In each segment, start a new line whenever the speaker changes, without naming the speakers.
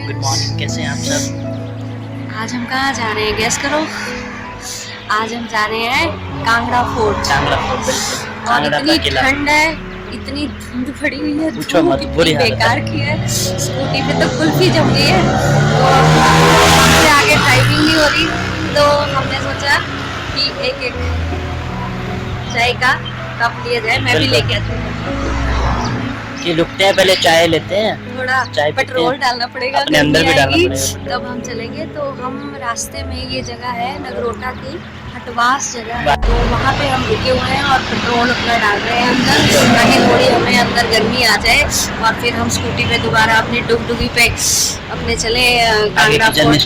Good morning, कैसे हैं आप सब?
आज हम कहाँ जा रहे हैं, गैस करो। आज हम जा रहे हैं कांगड़ा फोर्ट।
कांगड़ा फोर्ट, बिल्कुल।
और
कांगड़ा का
इतनी
किला।
ठंड है, इतनी धुंध पड़ी हुई है,
पूछो
धूप
मत,
इतनी
बुरी हालत
बेकार
है।
की है। स्कूटी पे तो कुल्फी जम गई है, तो हमसे आगे ड्राइविंग नहीं हो रही, तो हमने सोचा कि एक चाय का कप लिया जाए। मैं भी लेके आती हूँ।
कि रुकते हैं, पहले चाय लेते हैं,
थोड़ा
चाय
पेट्रोल डालना पड़ेगा,
अपने अंदर भी डालना
आएगी
पड़ेगा।
तब हम चलेंगे। तो हम रास्ते में, ये जगह है नगरोटा की हटवास जगह है, तो वहाँ पे हम रुके हुए हैं और पेट्रोल अपना डाल रहे हैं अंदर, ताकि थोड़ी हमें अंदर गर्मी आ जाए और फिर हम स्कूटी पे दोबारा अपनी डुगडुगी पे अपने चले कांगड़ा फोर्ट।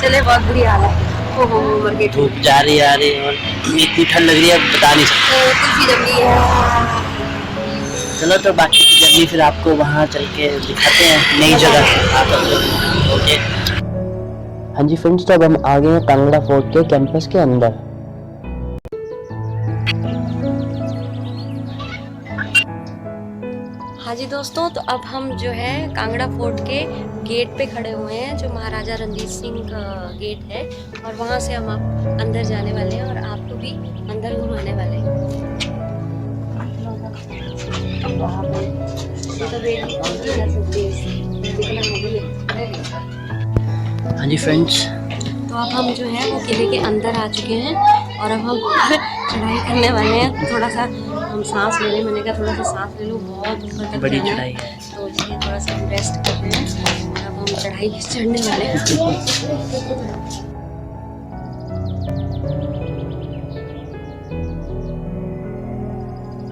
चले, बहुत बुरी हालत है। ओहो, मर गई।
धूप जा रही है, आ रही है और इतनी ठंड लग रही है, बता नहीं सकते।
कुल्फी जम गई है।
चलो, तो बाकी की जर्नी फिर आपको वहाँ चल के दिखाते हैं, नई जगह आप लोग। ओके। हाँ जी फ्रेंड्स, तो अब हम आ गए हैं कांगड़ा फोर्ट के कैंपस के अंदर।
हाँ जी दोस्तों, तो अब हम जो है कांगड़ा फोर्ट के गेट पे खड़े हुए हैं, जो महाराजा रणजीत सिंह का गेट है, और वहाँ से हम आप अंदर जाने वाले हैं और आपको भी अंदर घुमाने वाले हैं।
हाँ जी फ्रेंड्स,
तो अब हम जो है वो किले के अंदर आ चुके हैं और अब हम चढ़ाई करने वाले हैं। थोड़ा सा हम सांस ले रहे हैं, मैंने कहा थोड़ा सा सांस ले लो, बहुत ऊपर तक
बड़ी
जाना
चढ़ाई
है,
है।
तो इसलिए थोड़ा सा हम रेस्ट कर रहे हैं और अब हम चढ़ाई चढ़ने वाले हैं।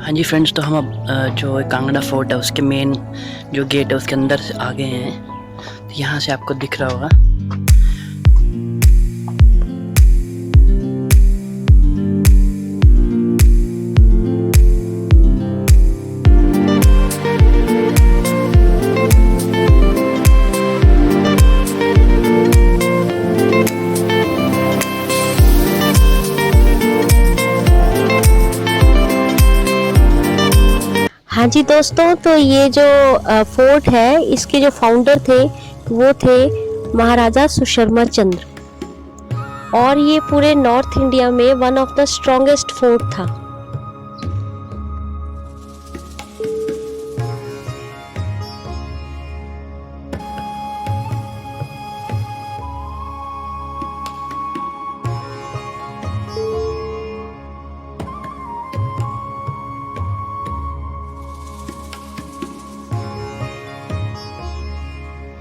हाँ जी फ्रेंड्स, तो हम अब जो कांगड़ा फोर्ट है उसके मेन जो गेट है उसके अंदर आ गए हैं। तो यहाँ से आपको दिख रहा होगा।
हाँ जी दोस्तों, तो ये जो फोर्ट है, इसके जो फाउंडर थे वो थे महाराजा सुशर्मा चंद्र, और ये पूरे नॉर्थ इंडिया में one of the strongest fort था।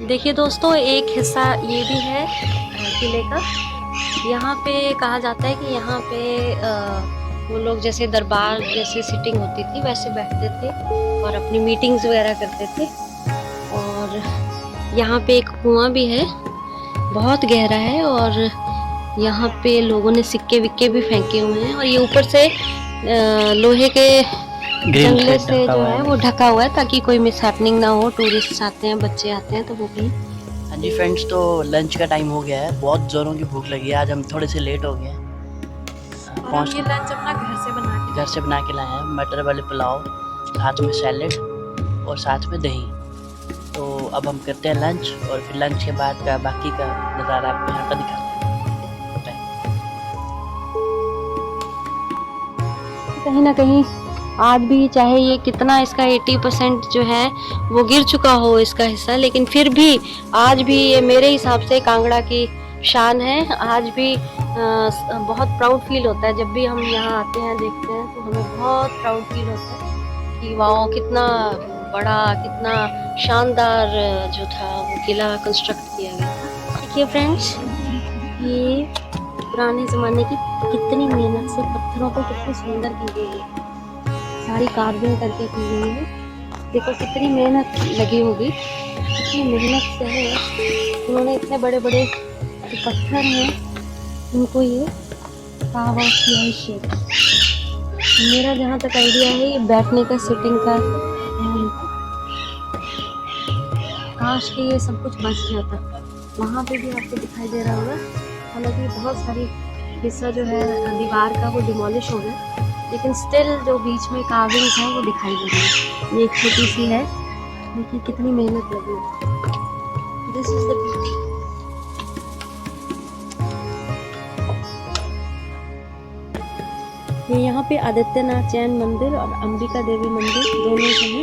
देखिए दोस्तों, एक हिस्सा ये भी है किले का। यहाँ पे कहा जाता है कि यहाँ पे वो लोग जैसे दरबार जैसे सिटिंग होती थी वैसे बैठते थे और अपनी मीटिंग्स वगैरह करते थे। और यहाँ पे एक कुआं भी है, बहुत गहरा है, और यहाँ पे लोगों ने सिक्के विक्के भी फेंके हुए हैं, और ये ऊपर से लोहे के जंगले से जो है वो ढका हुआ है, ताकि कोई मिसहैपनिंग ना हो। टूरिस्ट आते हैं, बच्चे आते हैं, तो वो भी।
हाँ जी फ्रेंड्स, तो लंच का टाइम हो गया है, बहुत ज़ोरों की भूख लगी है। आज हम थोड़े से लेट हो गए हैं।
ये लंच अपना घर से
बना के लाए हैं, मटर वाले पुलाव, साथ में सैलेड और साथ में दही। तो अब हम करते हैं लंच, और फिर लंच के बाद का बाकी का नज़ारा आपको यहाँ का दिखाते हैं।
कहीं ना कहीं आज भी, चाहे ये कितना इसका 80% जो है वो गिर चुका हो इसका हिस्सा, लेकिन फिर भी आज भी ये मेरे हिसाब से कांगड़ा की शान है। आज भी बहुत प्राउड फील होता है जब भी हम यहाँ आते हैं, देखते हैं, तो हमें बहुत प्राउड फील होता है कि वाह, कितना बड़ा, कितना शानदार जो था वो किला कंस्ट्रक्ट किया गया था। देखिए फ्रेंड्स, ये पुराने ज़माने की कितनी मेहनत से पत्थरों को कितनी सुंदर की गई है, सारी कार्विंग करके की गई है। देखो कितनी मेहनत लगी होगी, कितनी मेहनत से है। उन्होंने इतने बड़े बड़े जो पत्थर हैं उनको ये कार्व आउट किया है शेप। मेरा जहाँ तक आइडिया है, ये बैठने का, सिटिंग का है। काश के ये सब कुछ बच जाता। वहाँ पे भी आपको दिखाई दे रहा होगा, हालांकि बहुत सारी हिस्सा जो है दीवार का वो डिमोलिश हो गया, लेकिन स्टिल जो बीच में कार्विंग्स हैं वो दिखाई दे रही है। ये एक छोटी सी है, देखिए कितनी मेहनत लगी है। This is the beauty. ये यहाँ पे आदित्यनाथ जैन मंदिर और अंबिका देवी मंदिर दोनों जो है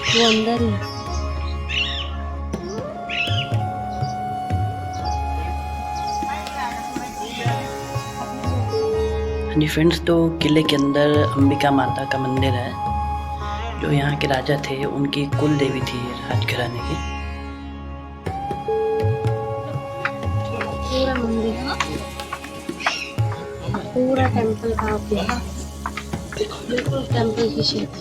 वो अंदर ही है।
जी फ्रेंड्स, तो किले के अंदर अंबिका माता का मंदिर है, जो यहाँ के राजा थे उनकी कुल देवी थी राजघराने की।
पूरा मंदिर, पूरा टेंपल का बिल्कुल टेंपल की शेप।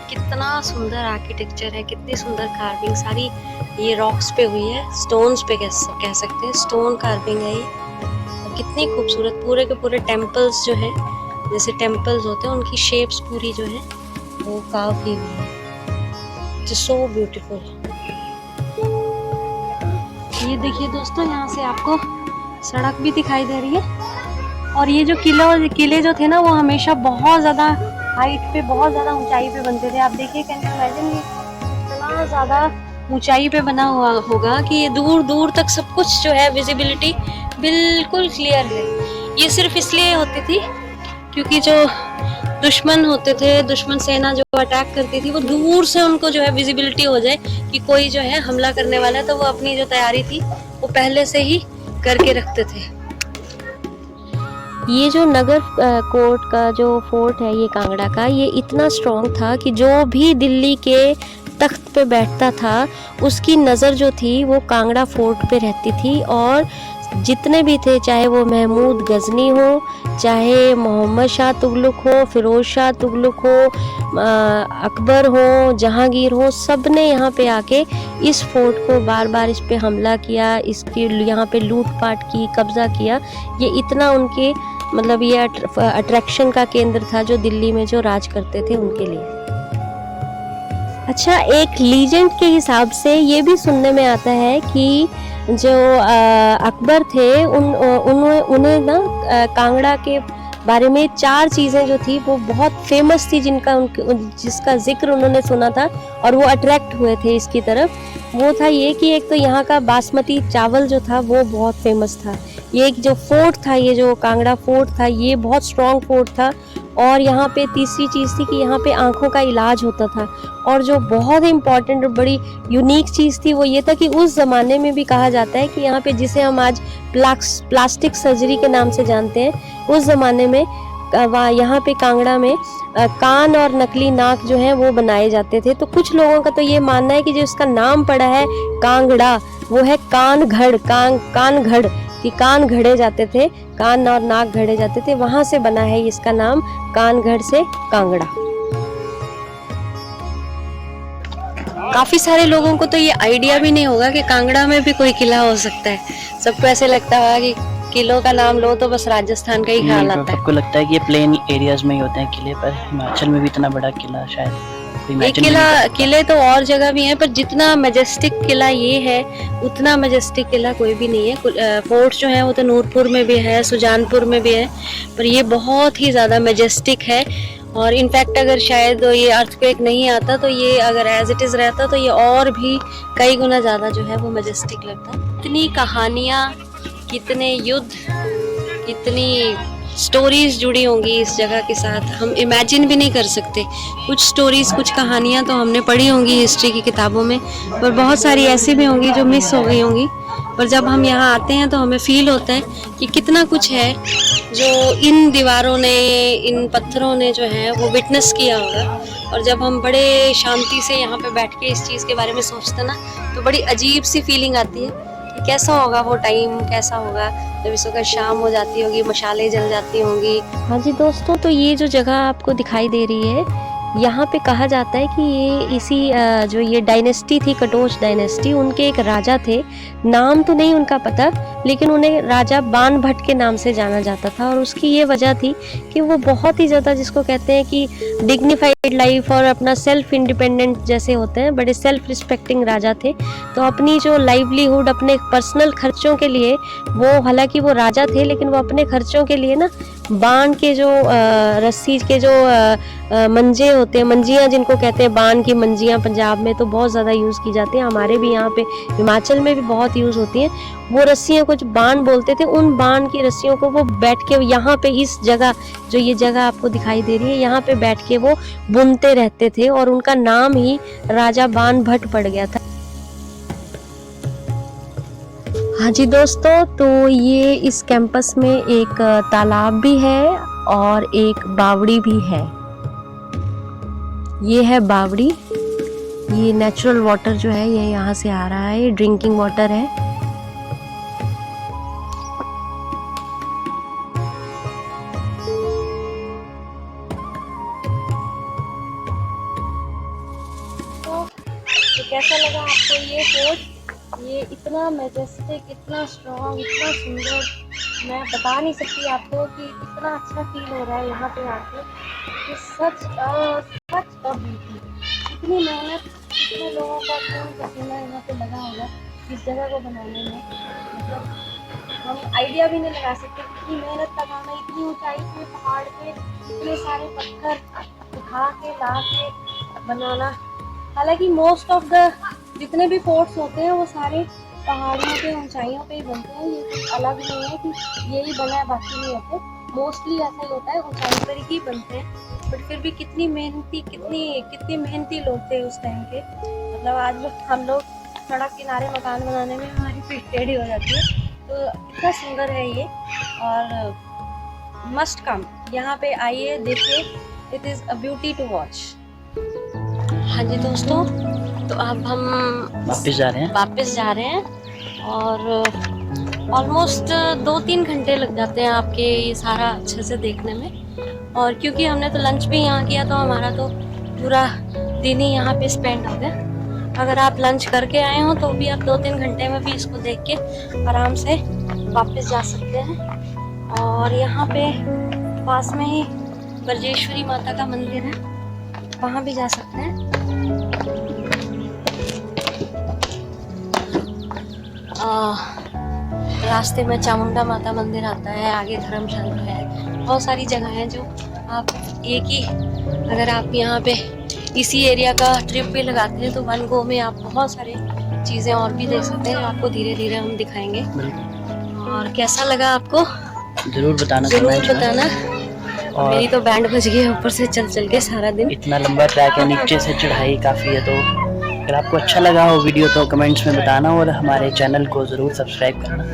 कितना सुंदर आर्किटेक्चर है, कितनी सुंदर कार्विंग, सारी ये रॉक्स पे हुई है, स्टोन्स पे कह सकते हैं, स्टोन कार्विंग है ये। और कितनी खूबसूरत पूरे के पूरे टेम्पल्स जो है, जैसे टेम्पल्स होते हैं उनकी शेप्स पूरी जो है वो कार्व की हुई है। It's so beautiful. ये देखिए दोस्तों, यहाँ से आपको सड़क भी दिखाई दे रही है। और ये जो किले जो थे ना, वो हमेशा बहुत ज़्यादा हाइट पे, बहुत ज़्यादा ऊंचाई पे बनते थे। आप देखिए, कैन यू इमेजिन, ये इतना ज़्यादा ऊंचाई पे बना हुआ होगा कि ये दूर दूर तक सब कुछ जो है विजिबिलिटी बिल्कुल क्लियर है। ये सिर्फ इसलिए होती थी क्योंकि जो दुश्मन होते थे, दुश्मन सेना जो अटैक करती थी, वो दूर से उनको जो है विजिबिलिटी हो जाए कि कोई जो है हमला करने वाला है, तो वो अपनी जो तैयारी थी वो पहले से ही करके रखते थे। ये जो नगर कोट का जो फोर्ट है ये कांगड़ा का, ये इतना स्ट्रॉन्ग था कि जो भी दिल्ली के तख्त पे बैठता था उसकी नज़र जो थी वो कांगड़ा फोर्ट पे रहती थी। और जितने भी थे, चाहे वो महमूद गजनी हो, चाहे मोहम्मद शाह तुगलक हो, फिरोज शाह तुगलक हो, अकबर हो, जहांगीर हो, सब ने यहाँ पे आके इस फोर्ट को बार बार इस पे हमला किया, इसकी यहाँ पे लूटपाट की, कब्जा किया। ये इतना उनके मतलब ये अट्रैक्शन का केंद्र था जो दिल्ली में जो राज करते थे उनके लिए। अच्छा, एक लीजेंड के हिसाब से ये भी सुनने में आता है कि जो अकबर थे उन्हें ना कांगड़ा के बारे में 4 चीज़ें जो थी वो बहुत फेमस थी, जिसका जिक्र उन्होंने सुना था और वो अट्रैक्ट हुए थे इसकी तरफ। वो था ये कि एक तो यहाँ का बासमती चावल जो था वो बहुत फेमस था। ये एक जो फोर्ट था, ये जो कांगड़ा फोर्ट था, ये बहुत स्ट्रॉन्ग फोर्ट था। और यहाँ पे तीसरी चीज़ थी कि यहाँ पे आँखों का इलाज होता था। और जो बहुत इम्पॉर्टेंट और बड़ी यूनिक चीज़ थी वो ये था कि उस ज़माने में भी कहा जाता है कि यहाँ पे, जिसे हम आज प्लास्टिक सर्जरी के नाम से जानते हैं, उस ज़माने में यहाँ पे कांगड़ा में कान और नकली नाक जो है वो बनाए जाते थे। तो कुछ लोगों का तो ये मानना है कि जो इसका नाम पड़ा है कांगड़ा, वो है कानगढ़, कानगढ़, कि कान घड़े जाते थे, कान और नाक घड़े जाते थे, वहां से बना है इसका नाम, कानगढ़ से कांगड़ा। काफी सारे लोगों को तो ये आइडिया भी नहीं होगा कि कांगड़ा में भी कोई किला हो सकता है। सबको ऐसे लगता होगा कि किलों का नाम लो तो बस राजस्थान का ही ख्याल आता है।
सबको लगता है कि ये प्लेन एरियाज में ही होते हैं किले, पर हिमाचल में भी इतना बड़ा किला शायद
किले तो और जगह भी हैं, पर जितना मैजेस्टिक किला ये है उतना मैजेस्टिक किला कोई भी नहीं है। फोर्ट जो है वो तो नूरपुर में भी है, सुजानपुर में भी है, पर ये बहुत ही ज़्यादा मैजेस्टिक है। और इनफैक्ट अगर शायद ये अर्थक्वेक नहीं आता तो ये अगर एज इट इज़ रहता तो ये और भी कई गुना ज़्यादा जो है वो मैजेस्टिक लगता। कितनी कहानियाँ, कितने युद्ध, कितनी स्टोरीज जुड़ी होंगी इस जगह के साथ, हम इमेजिन भी नहीं कर सकते। कुछ स्टोरीज, कुछ कहानियाँ तो हमने पढ़ी होंगी हिस्ट्री की किताबों में, पर बहुत सारी ऐसी भी होंगी जो मिस हो गई होंगी। पर जब हम यहाँ आते हैं तो हमें फील होता है कि कितना कुछ है जो इन दीवारों ने, इन पत्थरों ने जो है वो विटनेस किया होगा। और जब हम बड़े शांति से यहाँ पे बैठ के इस चीज़ के बारे में सोचते हैं ना, तो बड़ी अजीब सी फीलिंग आती है कि कैसा होगा वो टाइम, कैसा होगा जब इस वक्त शाम हो जाती होगी, मशालें जल जाती होंगी। हाँ जी दोस्तों, तो ये जो जगह आपको दिखाई दे रही है यहाँ पे कहा जाता है कि ये इसी जो ये डायनेस्टी थी, कटोच डायनेस्टी, उनके एक राजा थे, नाम तो नहीं उनका पता, लेकिन उन्हें राजा बाण भट्ट के नाम से जाना जाता था। और उसकी ये वजह थी कि वो बहुत ही ज़्यादा, जिसको कहते हैं कि डिग्निफाइड लाइफ और अपना सेल्फ इंडिपेंडेंट जैसे होते हैं, बड़े सेल्फ रिस्पेक्टिंग राजा थे। तो अपनी जो लाइवलीहुड, अपने पर्सनल खर्चों के लिए वो, हालांकि वो राजा थे, लेकिन वो अपने खर्चों के लिए ना बाण के जो रस्सी के जो मंजे होते हैं, मंजियाँ जिनको कहते हैं, बाण की मंजियाँ पंजाब में तो बहुत ज़्यादा यूज़ की जाती हैं, हमारे भी यहाँ पे हिमाचल में भी बहुत यूज़ होती हैं। वो रस्सियाँ कुछ बाण बोलते थे, उन बाण की रस्सियों को वो बैठ के यहाँ पे, इस जगह, जो ये जगह आपको दिखाई दे रही है, यहाँ पे बैठ के वो बुनते रहते थे और उनका नाम ही राजा बाण भट्ट पड़ गया था। हाँ जी दोस्तों, तो ये इस कैंपस में एक तालाब भी है और एक बावड़ी भी है। ये है बावड़ी, ये नेचुरल वाटर जो है ये यहाँ से आ रहा है, ये ड्रिंकिंग वाटर है। तो कैसा लगा आपको ये फोर्ट? ये इतना मैजेस्टिक, इतना स्ट्रॉन्ग, इतना सुंदर, मैं बता नहीं सकती आपको कि इतना अच्छा फील हो रहा है यहाँ पे आके। कि सच ब्यूटी, इतनी मेहनत, इतने लोगों का खून पसीना यहाँ पे लगा होगा इस जगह को बनाने में, मतलब हम आइडिया भी नहीं लगा सकते कितनी मेहनत लगाना, इतनी ऊंचाई पे पहाड़ पे इतने सारे पत्थर उठा के ला के बनाना। हालांकि मोस्ट ऑफ द जितने भी फोर्ट्स होते हैं वो सारे पहाड़ियों पे, ऊंचाइयों पे ही बनते हैं। ये कुछ अलग नहीं है कि यही बना है बाकी नहीं होते, मोस्टली ऐसा ही होता है, ऊंचाई पर ही बनते हैं। बट फिर भी कितनी मेहनती लोग थे उस टाइम के, मतलब आज हम लोग सड़क किनारे मकान बनाने में हमारी पीठ टेढ़ी हो जाती है। तो इतना सुंदर है ये, और मस्ट कम, यहाँ पे आइए, देखिए, it is a beauty to watch. हाँ जी दोस्तों, तो अब हम वापस जा रहे हैं और ऑलमोस्ट 2-3 घंटे लग जाते हैं आपके ये सारा अच्छे से देखने में। और क्योंकि हमने तो लंच भी यहाँ किया तो हमारा तो पूरा दिन ही यहाँ पे स्पेंड हो गया। अगर आप लंच करके आए हो तो भी आप 2-3 घंटे में भी इसको देख के आराम से वापस जा सकते हैं। और यहाँ पे पास में ही ब्रजेश्वरी माता का मंदिर है, वहाँ भी जा सकते हैं। रास्ते में चामुंडा माता मंदिर आता है, आगे धर्मशाला है, बहुत सारी जगह हैं जो आप एक ही, अगर आप यहाँ पे इसी एरिया का ट्रिप भी लगाते हैं तो वन गो में आप बहुत सारी चीज़ें और भी देख सकते हैं, आपको धीरे धीरे हम दिखाएंगे। और कैसा लगा आपको
जरूर बताना।
और मेरी तो बैंड बज गई ऊपर से चल के सारा दिन।
इतना लंबा ट्रैक है, नीचे से चढ़ाई काफ़ी है, तो अगर आपको अच्छा लगा हो वीडियो तो कमेंट्स में बताना और हमारे चैनल को ज़रूर सब्सक्राइब करना,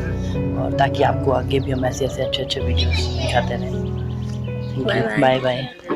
और ताकि आपको आगे भी हम ऐसे अच्छे वीडियोस दिखाते रहें। Thank you, bye bye.